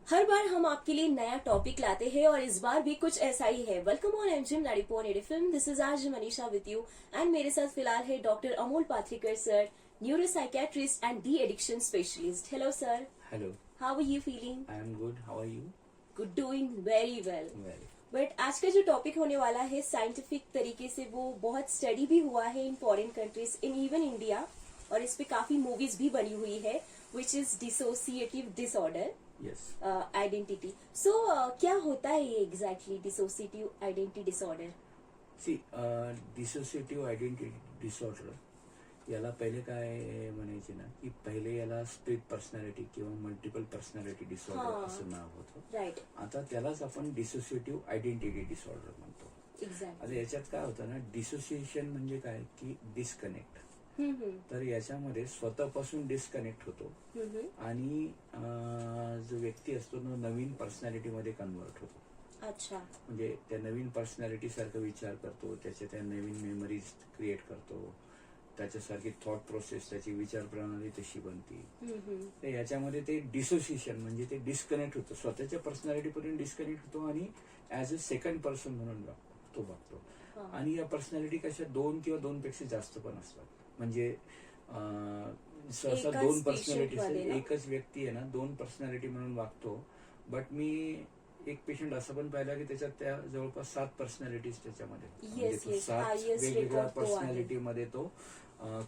हर बार हम आपके लिए नया टॉपिक लाते हैं और इस बार भी कुछ ऐसा ही है। Welcome on MGM 94.8 FM. This is RJ Manisha with you and मेरे साथ फिलहाल है doctor Amol Pathrikar sir, neuropsychiatrist and de addiction specialist. Hello sir, Hello, how are you feeling? I am good. How are you? Good, doing very well. Well, but आज का जो topic होने वाला है साइंटिफिक तरीके से वो बहुत स्टडी भी हुआ है in foreign countries, in even India, और इस पे काफी मूवीज भी बनी हुई है, which is dissociative disorder yes. Identity. So क्या होता है ये exactly dissociative identity disorder? See, dissociative identity disorder याला पहिले काय म्हणायचे ना की पहिले याला स्प्लिट पर्सनॅलिटी किंवा मल्टिपल पर्सनॅलिटी डिसऑर्डर असं नाव होतं. राईट, आता त्यालाच आपण डिसोसिएटिव्ह आयडेंटिटी डिसऑर्डर म्हणतो. एक्झॅक्ट. आता याच्यात काय होतं ना, डिसोसिएशन म्हणजे काय की डिस्कनेक्ट. तर याच्यामध्ये स्वतःपासून डिस्कनेक्ट होतो आणि जो व्यक्ती असतो तो नवीन पर्सनॅलिटी मध्ये कन्वर्ट होतो. अच्छा. म्हणजे त्या नवीन पर्सनॅलिटी सारखा विचार करतो, त्याच्या त्या नवीन मेमरीज क्रिएट करतो, त्याच्यासारखी थॉट प्रोसेस, त्याची विचार प्रणाली तशी बनती. तर याच्यामध्ये ते डिसोसिएशन म्हणजे ते डिस्कनेक्ट होतं, स्वतःच्या पर्सनॅलिटी पासून डिस्कनेक्ट होतो आणि ऍज अ सेकंड पर्सन म्हणून तो बघतो. आणि या पर्सनॅलिटी कशा दोन किंवा दोन पेक्षा जास्त पण असतात. म्हणजे सहसा एकाच दोन patient पर्सनॅलिटी, मध्ये ना? एकच व्यक्ती आहे ना दोन पर्सनॅलिटी म्हणून वागतो. बट मी एक पेशंट असं पण पाहिला की त्याच्यात त्या जवळपास 7 पर्सनॅलिटीज त्याच्यामध्ये, म्हणजे Yes, तो yes. 7 Highest वेगवेगळ्या record तो आहे. पर्सनॅलिटी मध्ये तो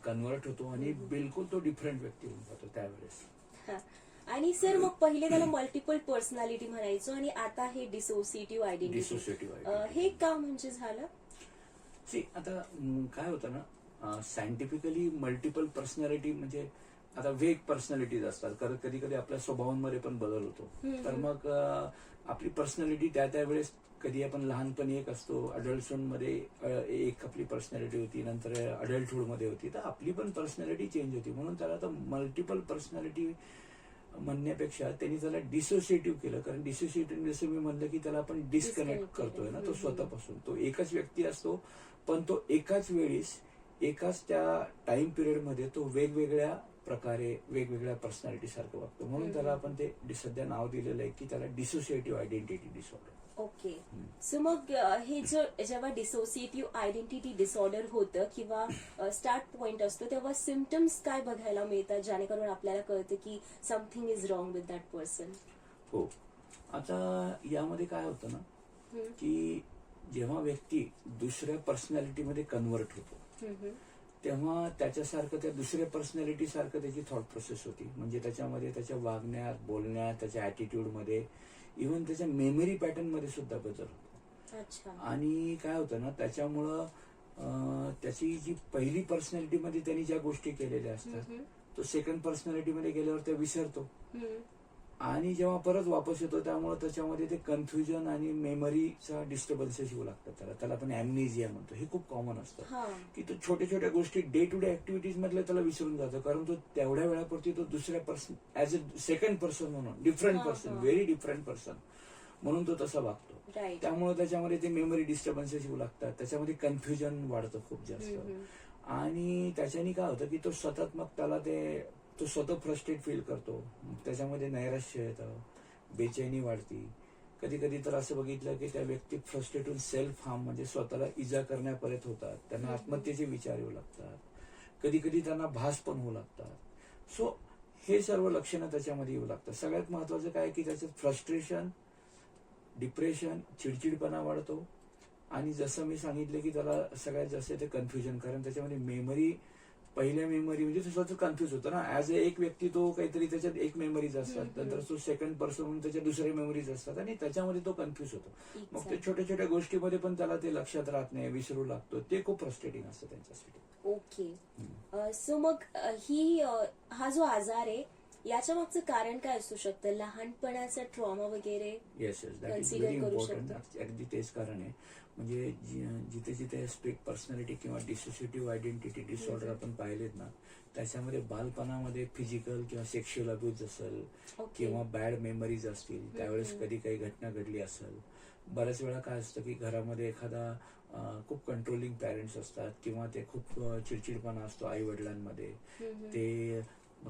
कन्वर्ट होतो आणि बिलकुल तो डिफरंट व्यक्ती होऊन जातो त्यावेळेस. हा. आणि सर मग पहिले त्याला मल्टिपल पर्सनॅलिटी म्हणायचो आणि आता हे डिसोसिएटिव्ह आयडेंटिटी. डिसोसिएटिव्ह आयडेंटिटी. हे का म्हणजे झालं? सी आता काय होतं ना, सायंटिफिकली मल्टिपल पर्सनॅलिटी म्हणजे आता वेग पर्सनॅलिटीज असतात, कारण कधी कधी आपल्या स्वभावांमध्ये पण बदल होतो. तर मग आपली पर्सनॅलिटी त्या त्यावेळेस कधी आपण लहानपणी एक असतो, अडल्टहुड मध्ये एक आपली पर्सनॅलिटी होती, नंतर अडल्टहुड मध्ये होती, तर आपली पण पर्सनॅलिटी चेंज होती. म्हणून त्याला आता मल्टिपल पर्सनॅलिटी म्हणण्यापेक्षा त्यांनी त्याला डिसोसिएटिव्ह केलं. कारण डिसोसिएटिव्ह जसं मी म्हणलं की त्याला आपण डिस्कनेक्ट करतोय ना, तो स्वतःपासून. तो एकच व्यक्ती असतो पण तो एकाच वेळेस एकाच त्या टाइम पिरियड मध्ये तो वेगवेगळ्या प्रकारे वेगवेगळ्या पर्सनॅलिटी सारखं वागतो. म्हणून त्याला आपण ते सध्या नाव दिलेलं आहे की त्याला डिसोसिएटिव्ह आयडेंटिटी डिसऑर्डर. ओके. सो मग हे जेव्हा डिसोसिएटिव्ह आयडेंटिटी डिसऑर्डर होतं किंवा स्टार्ट पॉइंट असतो, तेव्हा सिम्पटम्स काय बघायला मिळतात ज्यानेकरून आपल्याला कळतं की something is wrong with that person? हो, आता यामध्ये काय होतं ना की जेव्हा व्यक्ती दुसऱ्या पर्सनॅलिटी मध्ये कन्वर्ट होतो तेव्हा त्याच्यासारखं त्या दुसऱ्या पर्सनॅलिटी सारखं त्याची थॉट प्रोसेस होती. म्हणजे त्याच्यामध्ये त्याच्या वागण्यात, बोलण्यात, त्याच्या ऍटिट्यूड मध्ये, इव्हन त्याच्या मेमरी पॅटर्न मध्ये सुद्धा बदल होतो. अच्छा. आणि काय होतं ना, त्याच्यामुळं त्याची जी पहिली पर्सनॅलिटी मध्ये त्यांनी ज्या गोष्टी केलेल्या असतात तो सेकंड पर्सनॅलिटी मध्ये गेल्यावर त्या विसरतो. आणि जेव्हा परत वापस येतो त्यामुळे त्याच्यामध्ये ते कन्फ्युजन आणि मेमरीचा डिस्टर्बन्सेस येऊ लागतात. त्याला आपण ॲम्नेसिया म्हणतो. हे खूप कॉमन असतं की तो छोट्या छोट्या गोष्टी डे टू डे ऍक्टिव्हिटीज मधल्या त्याला विसरून जातो, कारण तो तेवढ्या वेळापुरती तो दुसऱ्या person as a second person म्हणून, different person, very different person म्हणून तो तसा वागतो. त्यामुळे त्याच्यामध्ये ते मेमरी डिस्टर्बन्सेस येऊ लागतात, त्याच्यामध्ये कन्फ्युजन वाढतं खूप जास्त. आणि त्याच्याने काय होतं की तो सतत मग त्याला तो स्वतः फ्रस्ट्रेट फील करतो. त्याच्यामध्ये नैराश्य येतं, बेचैनी वाढती. कधी कधी तर असं बघितलं की त्या व्यक्ती फ्रस्ट्रेट होऊन सेल्फ हार्म म्हणजे स्वतःला इजा करण्यापर्यंत होतात. त्यांना आत्महत्येचे विचार येऊ लागतात, कधी कधी त्यांना भास पण होऊ लागतात. सो हे सर्व लक्षणं त्याच्यामध्ये येऊ लागतात. सगळ्यात महत्वाचं काय की त्याच्यात फ्रस्ट्रेशन, डिप्रेशन, चिडचिडपणा वाढतो. आणि जसं मी सांगितलं की त्याला सगळ्यात जास्त ते कन्फ्युजन, कारण त्याच्यामध्ये मेमरी, पहिल्या मेमरी म्हणजे तो स्वतः कन्फ्युज होतो ना. ऍज अ एक व्यक्ती तो काहीतरी त्याच्यात एक मेमरीज असतात, नंतर तो सेकंड पर्सन म्हणून त्याच्या दुसऱ्या मेमरीज असतात आणि त्याच्यामध्ये तो कन्फ्युज होतो. मग ते छोट्या छोट्या गोष्टीमध्ये पण त्याला ते लक्षात राहत नाही, विसरू लागतो. ते खूप फ्रस्ट्रेटिंग असतं त्यांच्यासाठी. ओके. सो मग हा जो आजार आहे याच्या मागचं कारण काय असू शकतं? लहानपणाचा ट्रॉमा वगैरे? Yes yes, that is very important. अगदी तेच कारण आहे. म्हणजे जिथे जिथे स्प्लिट पर्सनॅलिटी किंवा डिसोसिएटिव्ह आयडेंटिटी डिसऑर्डर आपण पाहिलेत ना, त्याच्यामध्ये बालपणामध्ये फिजिकल किंवा सेक्शुअल अब्यूज असेल किंवा बॅड मेमरीज असतील, त्यावेळेस कधी काही घटना घडली असेल. बऱ्याच वेळा काय असतं की घरामध्ये एखादा खूप कंट्रोलिंग पॅरेंट्स असतात किंवा ते खूप चिडचिडपणा असतो आई वडिलांमध्ये. ते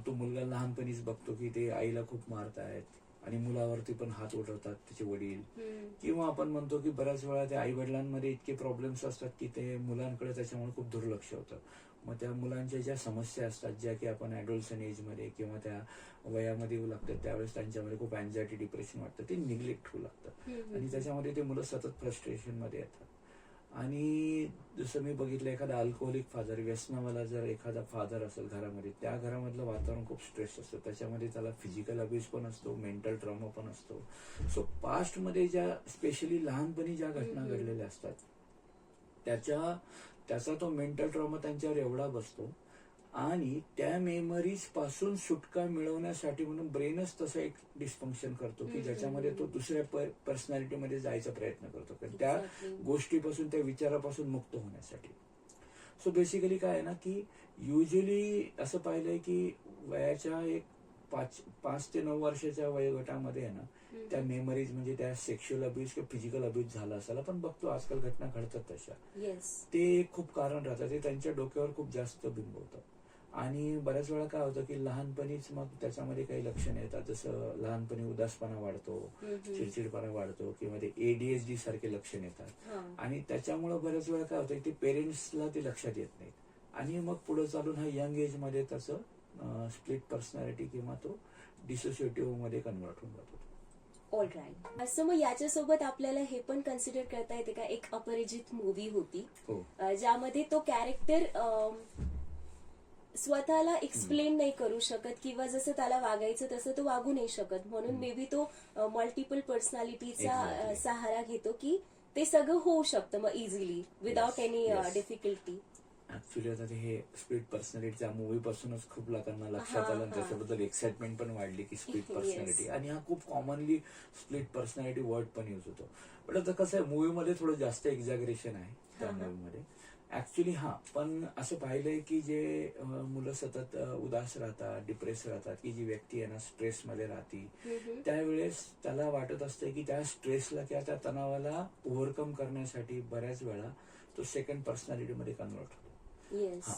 तो मुलगा लहानपणीच बघतो की ते आईला खूप मारतायत आणि मुलावरती पण हात उठवतात त्याचे वडील. हम्म. किंवा आपण म्हणतो की बऱ्याच वेळा त्या आई वडिलांमध्ये इतके प्रॉब्लेम्स असतात की ते मुलांकडे त्याच्यामुळे खूप दुर्लक्ष होतं. मग त्या मुलांच्या ज्या समस्या असतात ज्या की आपण ॲडोल्सन एजमध्ये किंवा त्या वयामध्ये येऊ लागतात त्यावेळेस त्यांच्यामध्ये खूप अँझायटी डिप्रेशन वाटतं, ते निग्लेक्ट होऊ लागतं आणि त्याच्यामध्ये ते मुलं सतत फ्रस्ट्रेशनमध्ये येतात. आणि जसं मी बघितलं एखादा अल्कोहोलिक फादर, व्यसनावाला जर एखादा फादर असेल घरामध्ये, त्या घरामधलं वातावरण खूप स्ट्रेस असतं, त्याच्यामध्ये त्याला फिजिकल अब्यूज पण असतो, मेंटल ट्रॉमा पण असतो. सो पास्टमध्ये ज्या स्पेशली लहानपणी ज्या घटना घडलेल्या असतात त्याचा तो मेंटल ट्रॉमा त्यांच्यावर एवढा बसतो आणि त्या मेमरीज पासून सुटका मिळवण्यासाठी म्हणून ब्रेनच तसं एक डिस्फंक्शन करतो की ज्याच्यामध्ये तो दुसऱ्या पर्सनॅलिटीमध्ये जायचा प्रयत्न करतो कारण त्या गोष्टीपासून, त्या विचारापासून मुक्त होण्यासाठी. सो बेसिकली काय आहे ना की युजली असं पाहिलंय की वयाच्या एक 5 ते 9 वर्षाच्या वयोगटामध्ये आहे ना त्या मेमरीज म्हणजे त्या सेक्शुअल अब्यूज किंवा फिजिकल अब्यूज झाला असेल, आपण बघतो आजकाल घटना घडतात तशा, ते खूप कारण राहतं, ते त्यांच्या डोक्यावर खूप जास्त बिंबवतं. आणि बऱ्याच वेळा काय होतं की लहानपणीच मग त्याच्यामध्ये काही लक्षणं येतात, जसं लहानपणी उदासपणा वाढतो, चिडचिडपणा वाढतो किंवा ते ADHD सारखे लक्षण येतात आणि त्याच्यामुळे बऱ्याच वेळा काय होतं की पेरेंट्सला ते लक्षात येत नाही आणि मग पुढे चालून हा यंग एज मध्ये त्याचं स्प्लिट पर्सनॅलिटी किंवा तो डिसोसिएटिव्ह मध्ये कन्वर्ट होऊन जातो. All right. असं मग याच्यासोबत आपल्याला हे पण कन्सिडर करता येते का, एक अपरिचित मूवी होती ज्यामध्ये तो कॅरेक्टर स्वतःला एक्सप्लेन नाही करू शकत किंवा जसं त्याला वागायचं तसं तो वागू नाही शकत, म्हणून मे बी तो मल्टिपल पर्सनॅलिटीचा सहारा घेतो की ते सगळं होऊ शकतं मग easily without any difficulty. Actually आता हे स्प्लिट पर्सनॅलिटीच्या मूवी पासूनच खूप लोकांना लक्षात आलं आणि त्याच्याबद्दल एक्साइटमेंट पण वाढली की स्प्लिट पर्सनॅलिटी, आणि हा खूप कॉमनली स्प्लिट पर्सनॅलिटी वर्ड पण यूज होतो. पण आता कसं आहे मूवीमध्ये थोडं जास्त एक्झॅगरेशन आहे त्या मूवीमध्ये ऍक्च्युली. पण असं पाहिलंय की जे मुलं सतत उदास राहतात, डिप्रेस राहतात, की जी व्यक्ती आहे ना स्ट्रेसमध्ये राहते, त्यावेळेस त्याला वाटत असतं की त्या स्ट्रेसला किंवा त्या तणावाला ओव्हरकम करण्यासाठी बऱ्याच वेळा तो सेकंड पर्सनॅलिटीमध्ये कन्वर्ट होतो.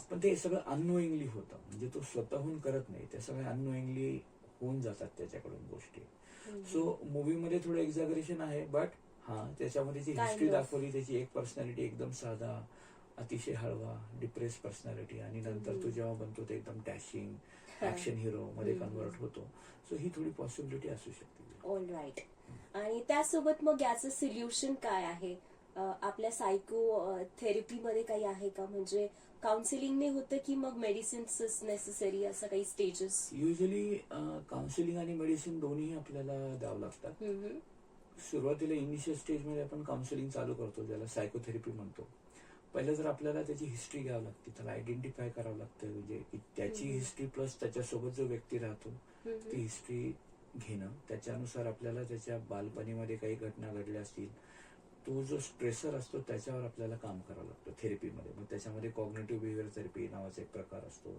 पण ते सगळं अननोईंगली होतं, म्हणजे तो स्वतःहून करत नाही, ते सगळं अननोईंगली होऊन जातात त्याच्याकडून गोष्टी. सो मूवीमध्ये थोडं एक्झॅगरेशन आहे, बट त्याच्यामध्ये जी हिस्ट्री दाखवली त्याची एक पर्सनॅलिटी एकदम साधा, अतिशय हळवा, डिप्रेस पर्सनॅलिटी, आणि नंतर तो जेव्हा बनतो ते एकदम डॅशिंग ऍक्शन हिरो मध्ये कन्वर्ट होतो. सो ही थोडी पॉसिबिलिटी असू शकते. All right. आणि त्यासोबत मग याचं सोल्युशन काय आहे आपल्या सायको थेरपी मध्ये काही आहे का, म्हणजे काउन्सिलिंगने होतं की मग मेडिसिन्स नेसेसरी, असं काही स्टेजेस? युजली काउन्सिलिंग आणि मेडिसिन दोन्ही आपल्याला द्यावं लागतात. सुरुवातीला इनिशियल स्टेजमध्ये आपण काउन्सिलिंग चालू करतो, ज्याला सायकोथेरपी म्हणतो. पहिलं जर आपल्याला त्याची हिस्ट्री घ्यावी लागते, त्याला आयडेंटिफाय करावं लागतं, म्हणजे त्याची हिस्ट्री प्लस त्याच्यासोबत जो व्यक्ती राहतो ती हिस्ट्री घेणं, त्याच्यानुसार आपल्याला त्याच्या बालपणीमध्ये काही घटना घडल्या असतील, तो जो स्ट्रेसर असतो त्याच्यावर आपल्याला काम करावं लागतं थेरपीमध्ये. मग त्याच्यामध्ये कॉग्निटिव्ह बिहेवियर थेरपी नावाचा एक प्रकार असतो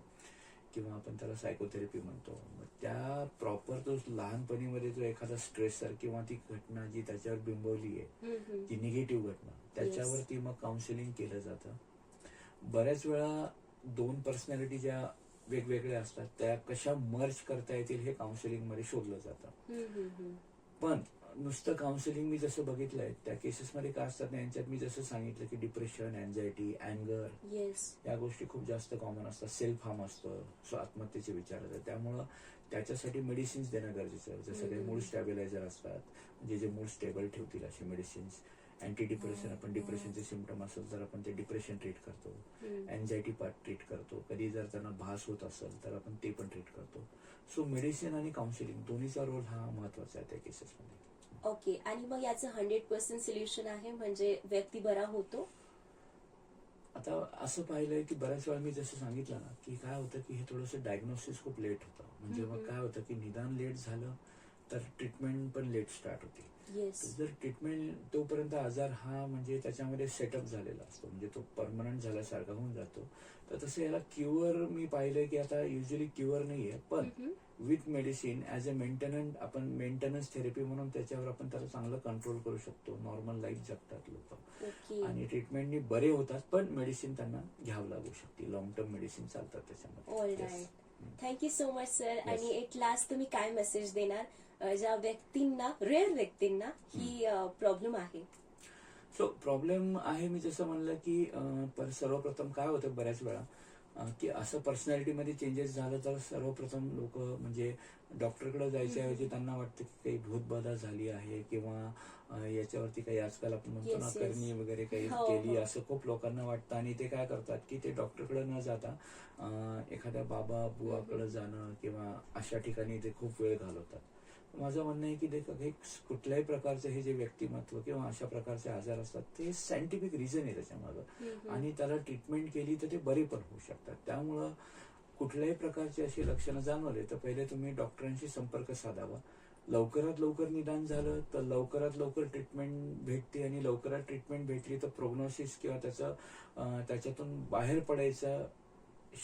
किंवा आपण त्याला सायकोथेरपी म्हणतो. मग त्या प्रॉपर तो लहानपणीमध्ये जो एखादा स्ट्रेसर किंवा ती घटना जी त्याच्यावर बिंबवली आहे, ती निगेटिव्ह घटना, त्याच्यावरती मग काउन्सिलिंग केलं जातं. बऱ्याच वेळा 2 पर्सनॅलिटी ज्या वेगवेगळ्या असतात त्या कशा मर्ज करता येतील हे काउन्सिलिंग मध्ये शोधलं जातं. पण नुसतं काउन्सिलिंग मी जसं बघितलंय त्या केसेसमध्ये काय असतात ना, यांच्यात मी जसं सांगितलं की डिप्रेशन, अँझायटी, अँगर, या गोष्टी खूप जास्त कॉमन असतात. सेल्फ हार्म असतं, आत्महत्येचे विचार असतात, त्यामुळं त्याच्यासाठी मेडिसिन्स देणं गरजेचं आहे. जसं काही मूड स्टॅबिलायझर असतात, म्हणजे जे मूड स्टेबल ठेवतील असे मेडिसिन्स. अँटी डिप्रेशन, आपण डिप्रेशनचे सिम्पटम असेल तर आपण ते डिप्रेशन ट्रीट करतो, अँझायटी पार्ट ट्रीट करतो, कधी जर त्यांना भास होत असेल तर आपण ते पण ट्रीट करतो. सो मेडिसिन आणि काउन्सिलिंग दोन्हीचा रोल हा महत्वाचा आहे त्या केसेसमध्ये. ओके. आणि मग याचं 100% सोल्युशन आहे, म्हणजे व्यक्ती बरा होतो? आता असं पाहिलंय की बऱ्याच वेळा मी जसं सांगितलं ना की काय होतं की हे थोडंसं डायग्नोसिस खूप लेट होतं, म्हणजे मग काय होतं की निदान लेट झालं तर ट्रीटमेंट पण लेट स्टार्ट होते. जर ट्रीटमेंट तोपर्यंत आजार हा म्हणजे त्याच्यामध्ये सेटअप झालेला असतो, म्हणजे तो परमनंट झाल्यासारखा होऊन जातो. तर तसं याला क्युअर मी पाहिलंय की आता युजली क्युअर नाहीये, पण with medicine as a maintenance, आपण मेंटेनन्स थेरपी म्हणून त्याच्यावर आपण त्याला चांगलं कंट्रोल करू शकतो. नॉर्मल लाईफ जगतात लोक आणि ट्रीटमेंटनी बरे होतात, पण मेडिसिन त्यांना घ्यावं लागू शकते. लॉंग टर्म मेडिसिन चालतात त्याच्यामध्ये. Thank you so much sir. आणि एट लास्ट तुम्ही काय मेसेज देणार ज्या व्यक्तींना, रेअर व्यक्तींना ही प्रॉब्लेम आहे? सो प्रॉब्लेम आहे, मी जसं म्हणलं की सर्वप्रथम काय होतं बऱ्याच वेळा की असं पर्सनॅलिटीमध्ये चेंजेस झालं तर सर्वप्रथम लोक म्हणजे डॉक्टरकडे जायच्याऐवजी त्यांना वाटतं की काही भूतबाधा झाली आहे किंवा याच्यावरती काही आजकाल आपण म्हणतो ना Yes, yes. करणी वगैरे काही हो, केली हो. असं खूप लोकांना वाटतं आणि ते काय करतात की ते डॉक्टरकडे न जाता एखाद्या बाबा बुवाकडे जाणं किंवा अशा ठिकाणी ते खूप वेळ घालवतात. माझं म्हणणं आहे की हे कुठल्याही प्रकारचे हे जे व्यक्तिमत्व किंवा अशा प्रकारचे आजार असतात ते सायंटिफिक रिझन आहे त्याच्यामागं आणि त्याला ट्रीटमेंट केली तर ते बरे पण होऊ शकतात. त्यामुळं कुठल्याही प्रकारची अशी लक्षणं जाणवले तर पहिले तुम्ही डॉक्टरांशी संपर्क साधावा. लवकरात लवकर निदान झालं तर लवकरात लवकर ट्रीटमेंट भेटते आणि लवकरात ट्रीटमेंट भेटली तर प्रोग्नोसिस किंवा त्याच्यातून बाहेर पडायचा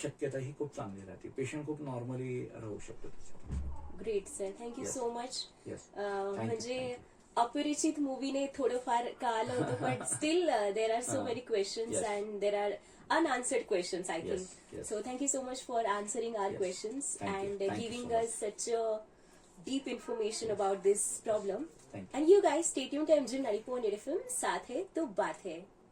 शक्यता ही खूप चांगली राहते. पेशंट खूप नॉर्मली राहू शकतो त्याच्यात. Great sir, thank you Yes. So much. Yes. म्हणजे Thank अपरिचित मूवीने थोडंफार कळालं होतं, पण steel there are so many questions Yes. And there are unanswered questions, I Yes, think. yes. So thank you so much for answering our Yes. questions Thank you. and Thank you giving so us such a deep information about this problem. Thank you. And you guys stay tuned to MGM 94 FM. साथ है तो बात है.